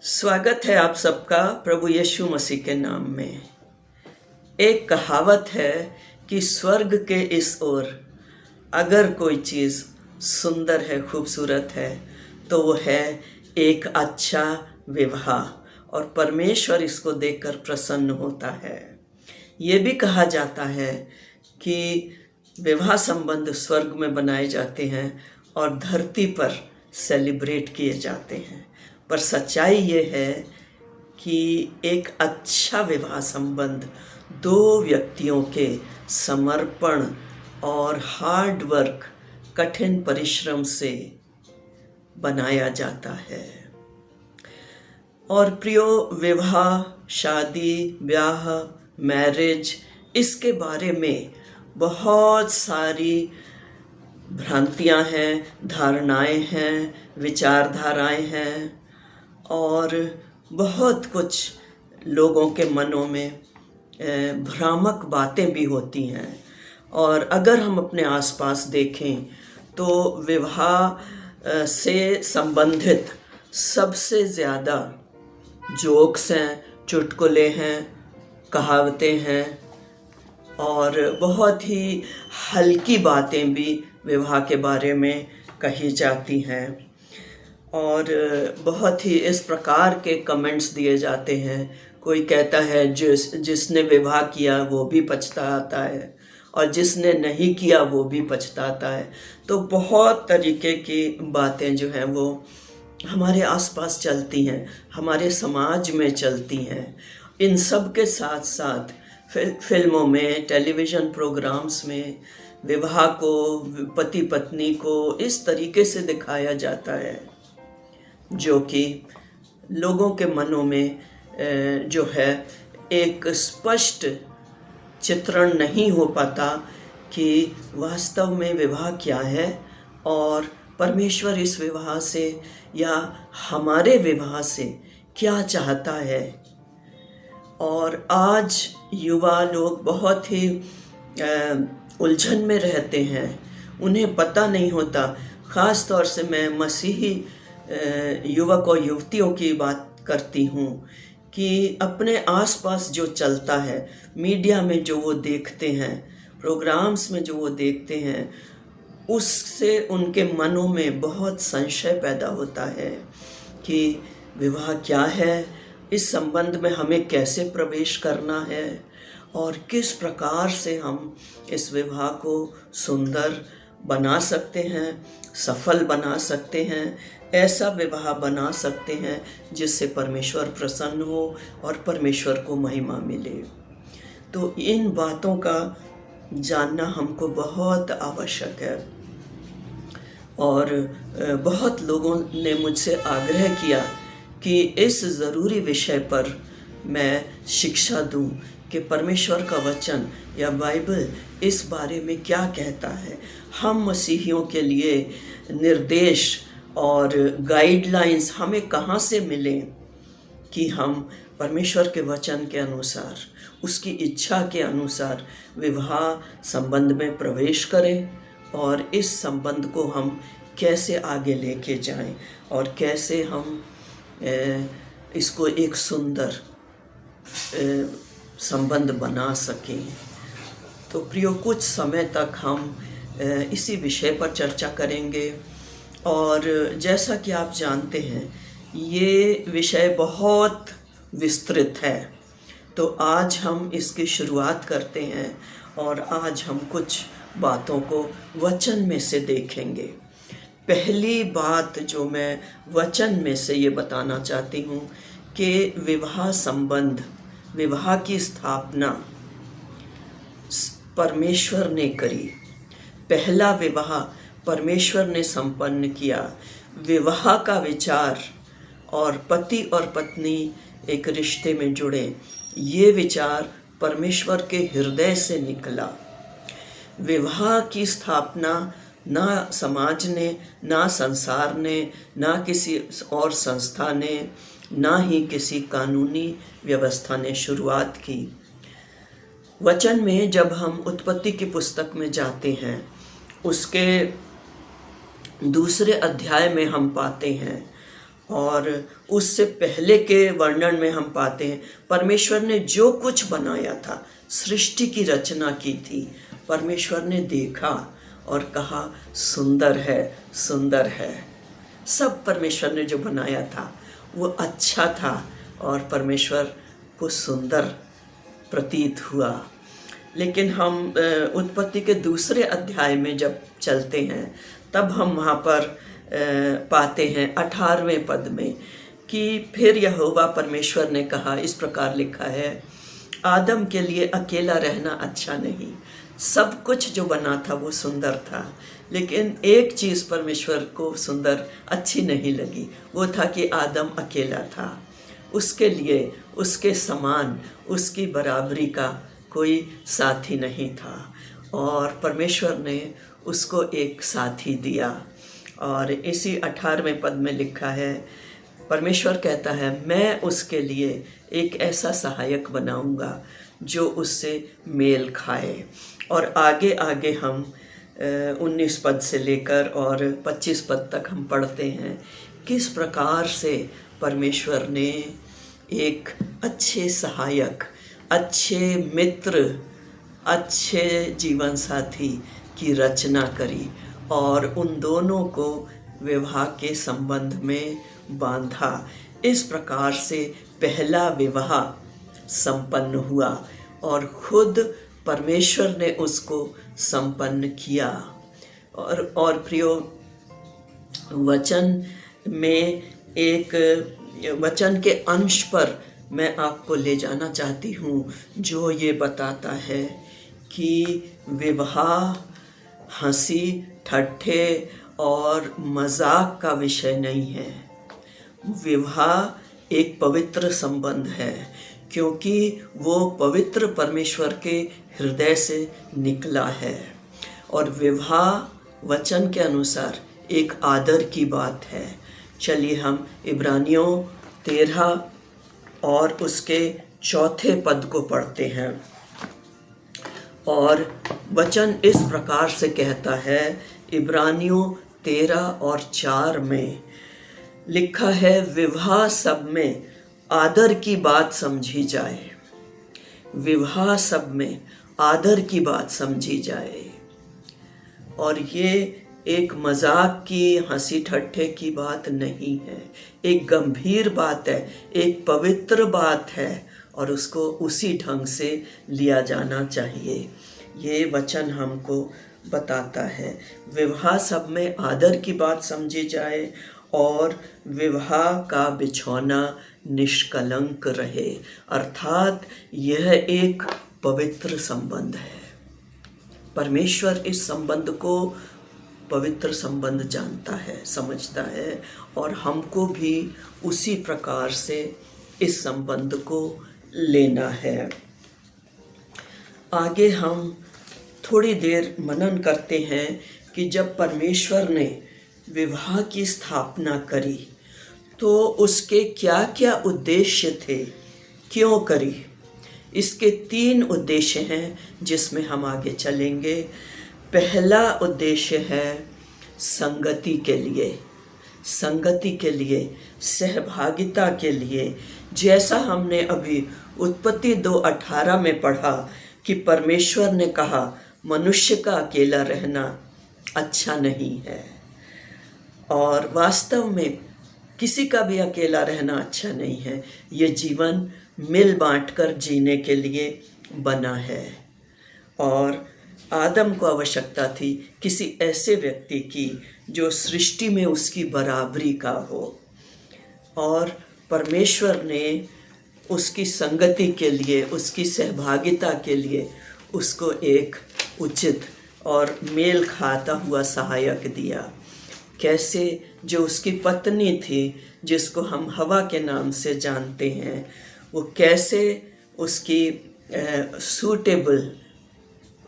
स्वागत है आप सबका प्रभु यीशु मसीह के नाम में। एक कहावत है कि स्वर्ग के इस ओर अगर कोई चीज़ सुंदर है, खूबसूरत है, तो वो है एक अच्छा विवाह, और परमेश्वर इसको देखकर प्रसन्न होता है। ये भी कहा जाता है कि विवाह संबंध स्वर्ग में बनाए जाते हैं और धरती पर सेलिब्रेट किए जाते हैं। पर सच्चाई ये है कि एक अच्छा विवाह संबंध दो व्यक्तियों के समर्पण और हार्ड वर्क, कठिन परिश्रम से बनाया जाता है। और प्रियो, विवाह, शादी, ब्याह, मैरिज, इसके बारे में बहुत सारी भ्रांतियां हैं, धारणाएं हैं, विचारधाराएं हैं, और बहुत कुछ लोगों के मनों में भ्रामक बातें भी होती हैं। और अगर हम अपने आसपास देखें तो विवाह से संबंधित सबसे ज़्यादा जोक्स हैं, चुटकुले हैं, कहावतें हैं, और बहुत ही हल्की बातें भी विवाह के बारे में कही जाती हैं। और बहुत ही इस प्रकार के कमेंट्स दिए जाते हैं। कोई कहता है जिसने विवाह किया वो भी पछताता है, और जिसने नहीं किया वो भी पछताता है। तो बहुत तरीके की बातें जो हैं वो हमारे आसपास चलती हैं, हमारे समाज में चलती हैं। इन सब के साथ साथ फिल्मों में, टेलीविज़न प्रोग्राम्स में विवाह को, पति पत्नी को इस तरीके से दिखाया जाता है जो कि लोगों के मनों में जो है एक स्पष्ट चित्रण नहीं हो पाता कि वास्तव में विवाह क्या है, और परमेश्वर इस विवाह से या हमारे विवाह से क्या चाहता है। और आज युवा लोग बहुत ही उलझन में रहते हैं, उन्हें पता नहीं होता। ख़ास तौर से मैं मसीही युवक और युवतियों की बात करती हूँ कि अपने आसपास जो चलता है, मीडिया में जो वो देखते हैं, प्रोग्राम्स में जो वो देखते हैं, उससे उनके मनों में बहुत संशय पैदा होता है कि विवाह क्या है, इस संबंध में हमें कैसे प्रवेश करना है, और किस प्रकार से हम इस विवाह को सुंदर बना सकते हैं, सफल बना सकते हैं, ऐसा विवाह बना सकते हैं जिससे परमेश्वर प्रसन्न हो और परमेश्वर को महिमा मिले। तो इन बातों का जानना हमको बहुत आवश्यक है। और बहुत लोगों ने मुझसे आग्रह किया कि इस ज़रूरी विषय पर मैं शिक्षा दूं कि परमेश्वर का वचन या बाइबल इस बारे में क्या कहता है। हम मसीहियों के लिए निर्देश और गाइडलाइंस हमें कहाँ से मिलें कि हम परमेश्वर के वचन के अनुसार, उसकी इच्छा के अनुसार विवाह संबंध में प्रवेश करें, और इस संबंध को हम कैसे आगे लेके जाएं, और कैसे हम इसको एक सुंदर संबंध बना सकें। तो प्रियो, कुछ समय तक हम इसी विषय पर चर्चा करेंगे। और जैसा कि आप जानते हैं, ये विषय बहुत विस्तृत है, तो आज हम इसकी शुरुआत करते हैं, और आज हम कुछ बातों को वचन में से देखेंगे। पहली बात जो मैं वचन में से ये बताना चाहती हूँ कि विवाह संबंध, विवाह की स्थापना परमेश्वर ने करी। पहला विवाह परमेश्वर ने संपन्न किया। विवाह का विचार और पति और पत्नी एक रिश्ते में जुड़े, ये विचार परमेश्वर के हृदय से निकला। विवाह की स्थापना ना समाज ने, ना संसार ने, ना किसी और संस्था ने, ना ही किसी कानूनी व्यवस्था ने शुरुआत की। वचन में जब हम उत्पत्ति की पुस्तक में जाते हैं, उसके दूसरे अध्याय में हम पाते हैं और उससे पहले के वर्णन में हम पाते हैं परमेश्वर ने जो कुछ बनाया था, सृष्टि की रचना की थी, परमेश्वर ने देखा और कहा सुंदर है, सुंदर है। सब परमेश्वर ने जो बनाया था वो अच्छा था और परमेश्वर को सुंदर प्रतीत हुआ। लेकिन हम उत्पत्ति के दूसरे अध्याय में जब चलते हैं तब हम वहाँ पर पाते हैं 18वें पद में कि फिर यहोवा परमेश्वर ने कहा, इस प्रकार लिखा है, आदम के लिए अकेला रहना अच्छा नहीं। सब कुछ जो बना था वो सुंदर था, लेकिन एक चीज़ परमेश्वर को सुंदर अच्छी नहीं लगी, वो था कि आदम अकेला था। उसके लिए उसके समान, उसकी बराबरी का कोई साथी नहीं था और परमेश्वर ने उसको एक साथी दिया। और इसी 18वें पद में लिखा है, परमेश्वर कहता है, मैं उसके लिए एक ऐसा सहायक बनाऊंगा जो उससे मेल खाए। और आगे आगे हम 19 पद से लेकर और 25 पद तक हम पढ़ते हैं किस प्रकार से परमेश्वर ने एक अच्छे सहायक, अच्छे मित्र, अच्छे जीवन साथी की रचना करी और उन दोनों को विवाह के संबंध में बांधा। इस प्रकार से पहला विवाह संपन्न हुआ और खुद परमेश्वर ने उसको संपन्न किया। और प्रियो, वचन में एक वचन के अंश पर मैं आपको ले जाना चाहती हूँ जो ये बताता है कि विवाह हंसी ठट्ठे और मजाक का विषय नहीं है। विवाह एक पवित्र संबंध है क्योंकि वो पवित्र परमेश्वर के हृदय से निकला है। और विवाह वचन के अनुसार एक आदर की बात है। चलिए हम इब्रानियों 13 और उसके 4 पद को पढ़ते हैं। और वचन इस प्रकार से कहता है, इब्रानियों 13 और 4 में लिखा है, विवाह सब में आदर की बात समझी जाए। विवाह सब में आदर की बात समझी जाए। और ये एक मजाक की, हंसी ठट्ठे की बात नहीं है, एक गंभीर बात है, एक पवित्र बात है और उसको उसी ढंग से लिया जाना चाहिए। ये वचन हमको बताता है विवाह सब में आदर की बात समझी जाए और विवाह का बिछौना निष्कलंक रहे, अर्थात यह एक पवित्र संबंध है। परमेश्वर इस संबंध को पवित्र संबंध जानता है, समझता है और हमको भी उसी प्रकार से इस संबंध को लेना है। आगे हम थोड़ी देर मनन करते हैं कि जब परमेश्वर ने विवाह की स्थापना करी तो उसके क्या क्या उद्देश्य थे, क्यों करी। इसके 3 उद्देश्य हैं जिसमें हम आगे चलेंगे। पहला उद्देश्य है संगति के लिए, संगति के लिए, सहभागिता के लिए। जैसा हमने अभी उत्पत्ति 2:18 में पढ़ा कि परमेश्वर ने कहा मनुष्य का अकेला रहना अच्छा नहीं है, और वास्तव में किसी का भी अकेला रहना अच्छा नहीं है। ये जीवन मिल बांट कर जीने के लिए बना है और आदम को आवश्यकता थी किसी ऐसे व्यक्ति की जो सृष्टि में उसकी बराबरी का हो, और परमेश्वर ने उसकी संगति के लिए, उसकी सहभागिता के लिए उसको एक उचित और मेल खाता हुआ सहायक दिया। कैसे, जो उसकी पत्नी थी जिसको हम हवा के नाम से जानते हैं, वो कैसे उसकी सूटेबल,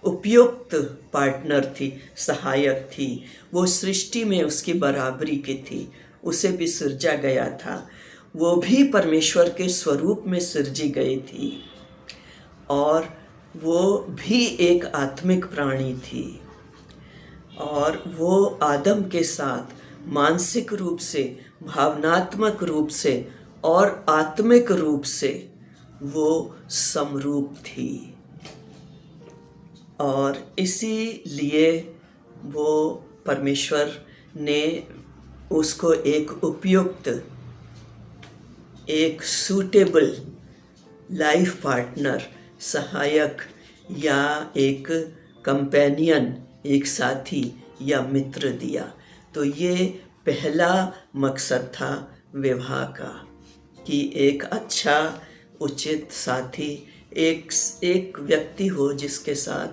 उपयुक्त पार्टनर थी, सहायक थी। वो सृष्टि में उसकी बराबरी की थी, उसे भी सृजा गया था, वो भी परमेश्वर के स्वरूप में सृजी गई थी और वो भी एक आत्मिक प्राणी थी और वो आदम के साथ मानसिक रूप से, भावनात्मक रूप से और आत्मिक रूप से वो समरूप थी। और इसीलिए वो परमेश्वर ने उसको एक उपयुक्त, एक सूटेबल लाइफ पार्टनर, सहायक या एक कंपेनियन, एक साथी या मित्र दिया। तो ये पहला मकसद था विवाह का, कि एक अच्छा उचित साथी, एक व्यक्ति हो जिसके साथ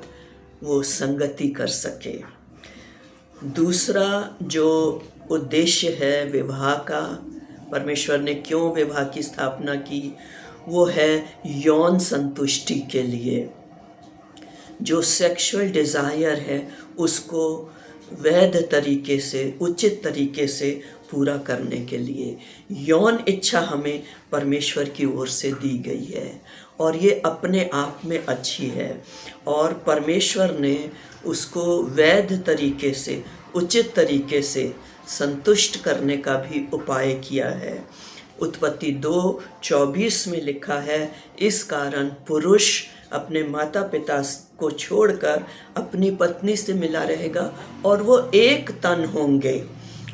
वो संगति कर सके। दूसरा जो उद्देश्य है विवाह का, परमेश्वर ने क्यों विवाह की स्थापना की, वो है यौन संतुष्टि के लिए। जो सेक्सुअल डिज़ायर है उसको वैध तरीके से, उचित तरीके से पूरा करने के लिए यौन इच्छा हमें परमेश्वर की ओर से दी गई है और ये अपने आप में अच्छी है। और परमेश्वर ने उसको वैध तरीके से, उचित तरीके से संतुष्ट करने का भी उपाय किया है। उत्पत्ति 2:24 में लिखा है, इस कारण पुरुष अपने माता पिता को छोड़कर अपनी पत्नी से मिला रहेगा और वो एक तन होंगे।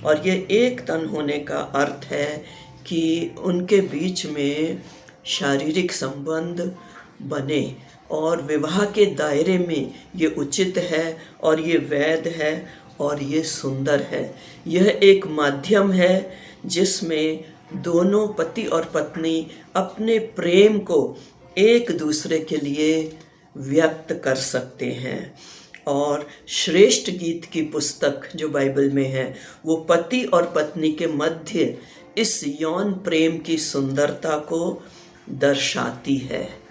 और ये एक तन होने का अर्थ है कि उनके बीच में शारीरिक संबंध बने और विवाह के दायरे में ये उचित है और ये वैध है और ये सुंदर है। यह एक माध्यम है जिसमें दोनों पति और पत्नी अपने प्रेम को एक दूसरे के लिए व्यक्त कर सकते हैं। और श्रेष्ठ गीत की पुस्तक जो बाइबल में है वो पति और पत्नी के मध्य इस यौन प्रेम की सुंदरता को दर्शाती है।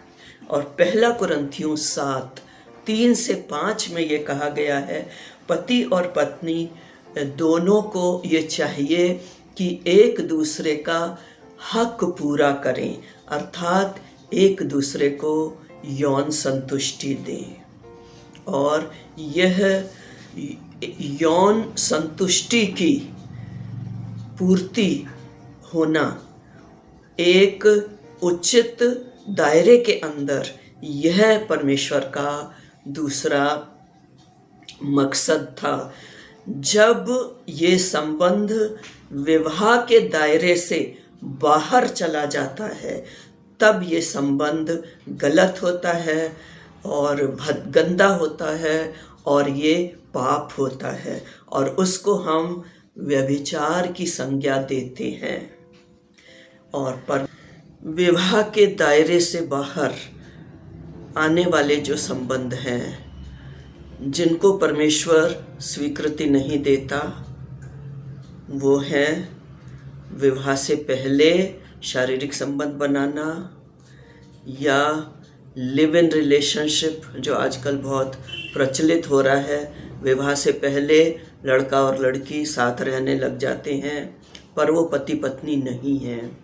और पहला कुरिन्थियों 7:3-5 में ये कहा गया है, पति और पत्नी दोनों को ये चाहिए कि एक दूसरे का हक पूरा करें, अर्थात एक दूसरे को यौन संतुष्टि दें। और यह यौन संतुष्टि की पूर्ति होना एक उचित दायरे के अंदर, यह परमेश्वर का दूसरा मकसद था। जब ये संबंध विवाह के दायरे से बाहर चला जाता है तब ये संबंध गलत होता है और गंदा होता है और ये पाप होता है और उसको हम व्यभिचार की संज्ञा देते हैं। और पर विवाह के दायरे से बाहर आने वाले जो संबंध हैं जिनको परमेश्वर स्वीकृति नहीं देता, वो है विवाह से पहले शारीरिक संबंध बनाना या लिव इन रिलेशनशिप, जो आजकल बहुत प्रचलित हो रहा है। विवाह से पहले लड़का और लड़की साथ रहने लग जाते हैं पर वो पति पत्नी नहीं हैं।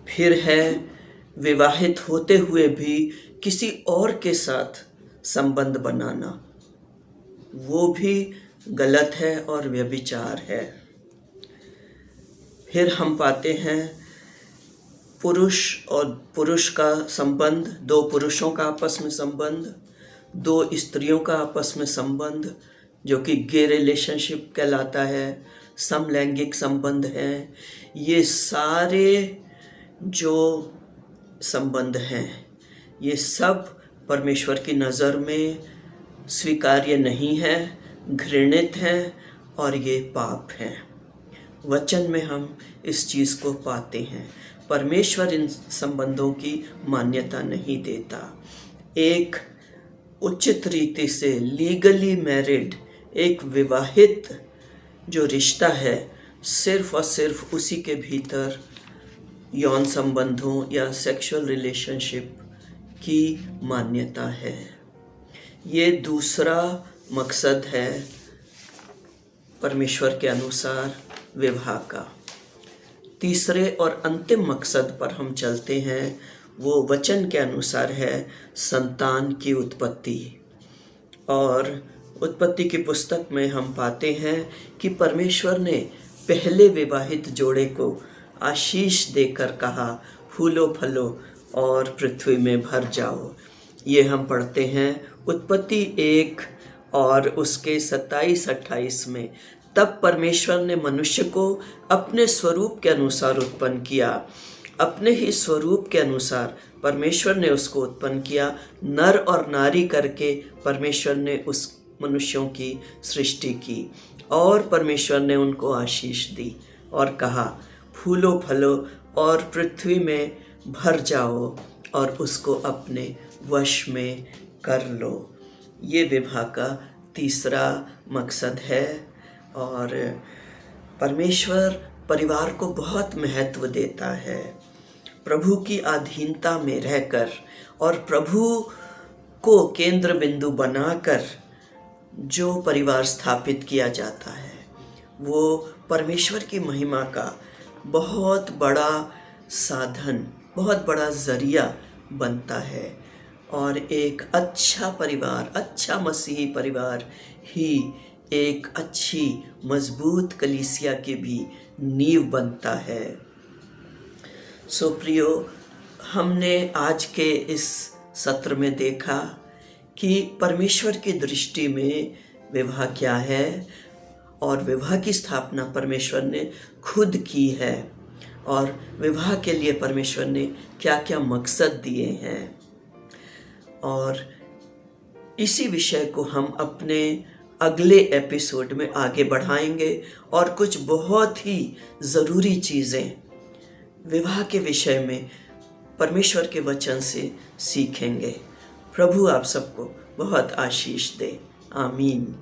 फिर है विवाहित होते हुए भी किसी और के साथ संबंध बनाना, वो भी गलत है और व्यभिचार है। फिर हम पाते हैं पुरुष और पुरुष का संबंध, दो पुरुषों का आपस में संबंध, दो स्त्रियों का आपस में संबंध जो कि गे रिलेशनशिप कहलाता है, समलैंगिक संबंध हैं। ये सारे जो संबंध हैं ये सब परमेश्वर की नज़र में स्वीकार्य नहीं है, घृणित हैं और ये पाप हैं। वचन में हम इस चीज़ को पाते हैं। परमेश्वर इन संबंधों की मान्यता नहीं देता। एक उचित रीति से लीगली मैरिड, एक विवाहित जो रिश्ता है, सिर्फ और सिर्फ उसी के भीतर यौन संबंधों या सेक्सुअल रिलेशनशिप की मान्यता है। ये दूसरा मकसद है परमेश्वर के अनुसार विवाह का। तीसरे और अंतिम मकसद पर हम चलते हैं, वो वचन के अनुसार है संतान की उत्पत्ति। और उत्पत्ति की पुस्तक में हम पाते हैं कि परमेश्वर ने पहले विवाहित जोड़े को आशीष देकर कहा, फूलो फलो और पृथ्वी में भर जाओ। ये हम पढ़ते हैं उत्पत्ति 1 और उसके 27-28 में। तब परमेश्वर ने मनुष्य को अपने स्वरूप के अनुसार उत्पन्न किया, अपने ही स्वरूप के अनुसार परमेश्वर ने उसको उत्पन्न किया, नर और नारी करके परमेश्वर ने उस मनुष्यों की सृष्टि की। और परमेश्वर ने उनको आशीष दी और कहा, फूलो फलो और पृथ्वी में भर जाओ और उसको अपने वश में कर लो। ये विवाह का तीसरा मकसद है। और परमेश्वर परिवार को बहुत महत्व देता है। प्रभु की अधीनता में रहकर और प्रभु को केंद्र बिंदु बनाकर जो परिवार स्थापित किया जाता है वो परमेश्वर की महिमा का बहुत बड़ा साधन, बहुत बड़ा जरिया बनता है। और एक अच्छा परिवार, अच्छा मसीही परिवार ही एक अच्छी मजबूत कलीसिया की भी नींव बनता है। सो प्रियो, हमने आज के इस सत्र में देखा कि परमेश्वर की दृष्टि में विवाह क्या है और विवाह की स्थापना परमेश्वर ने खुद की है और विवाह के लिए परमेश्वर ने क्या क्या मकसद दिए हैं। और इसी विषय को हम अपने अगले एपिसोड में आगे बढ़ाएंगे और कुछ बहुत ही ज़रूरी चीज़ें विवाह के विषय में परमेश्वर के वचन से सीखेंगे। प्रभु आप सबको बहुत आशीष दे। आमीन।